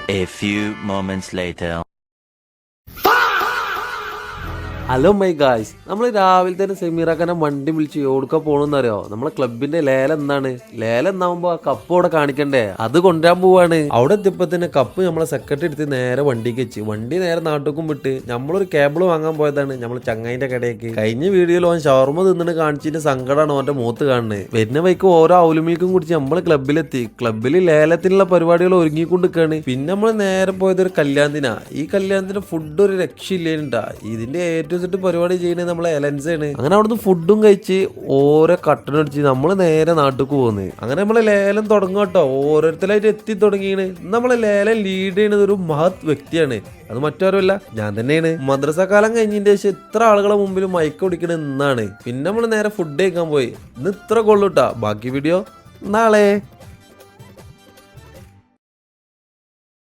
A few moments later. Hello my guys, നമ്മൾ രാവിലെ തന്നെ സെമീറാക്കാനെ വണ്ടി വിളിച്ച് എവിടുക്ക പോണെന്നറിയോ? നമ്മളെ ക്ലബിന്റെ ലേലം എന്താണ്? ലേലം എന്നാവുമ്പോ ആ കപ്പ് അവിടെ കാണിക്കണ്ടേ, അത് കൊണ്ടുവരാൻ പോവാണ്. അവിടെ എത്തിയപ്പോ തന്നെ കപ്പ് നമ്മളെ സെക്രട്ടറി എടുത്ത് നേരെ വണ്ടിക്ക് വെച്ച് വണ്ടി നേരെ നാട്ടുക്കും വിട്ട് നമ്മളൊരു കേബിൾ വാങ്ങാൻ പോയതാണ് നമ്മളെ ചങ്ങായിന്റെ കടയ്ക്ക്. കഴിഞ്ഞ വീഡിയോയിൽ ഓൻ ഷവർമ തിന്നിട്ട് കാണിച്ചിട്ട് സങ്കടമാണ് ഓന്റെ മുഖത്ത് കാണുന്നത്. വരുന്ന വൈക്ക് ഓരോ ഔലുമിൽക്കും കുടിച്ച് നമ്മള് ക്ലബിലെത്തി. ക്ലബിൽ ലേലത്തിനുള്ള പരിപാടികൾ ഒരുങ്ങിക്കൊണ്ടിരിക്കുകയാണ്. പിന്നെ നമ്മൾ നേരെ പോയത് ഒരു കല്യാണത്തിനാ. ഈ കല്യാണത്തിന് ഫുഡ് ഒരു രക്ഷയില്ലേണ്ടാ. ഇതിന്റെ ഏറ്റവും പരിപാടി ചെയ്യുന്നത് നമ്മളെ എലൻസാണ്. അങ്ങനെ അവിടുന്ന് ഫുഡും കഴിച്ച് ഓരോ കട്ടനടിച്ച് നമ്മള് നേരെ നാട്ടിലേക്ക് പോകുന്നത്. അങ്ങനെ നമ്മളെ ലേലം തുടങ്ങും കേട്ടോ. ഓരോരുത്തരായിട്ട് എത്തി തുടങ്ങിയാണ്. നമ്മളെ ലേലം ലീഡ് ചെയ്യുന്നത് ഒരു മഹത് വ്യക്തിയാണ്. അത് മറ്റാരുമല്ല, ഞാൻ തന്നെയാണ്. മദ്രസ കാലം കഴിഞ്ഞതിന്റെ ശേഷം ഇത്ര ആളുകളെ മുമ്പിൽ മയക്ക കുടിക്കണ ഇന്നാണ്. പിന്നെ നമ്മള് നേരെ ഫുഡ് കഴിക്കാൻ പോയി. ഇന്ന് ഇത്ര കൊള്ളൂട്ടാ. ബാക്കി വീഡിയോ നാളെ.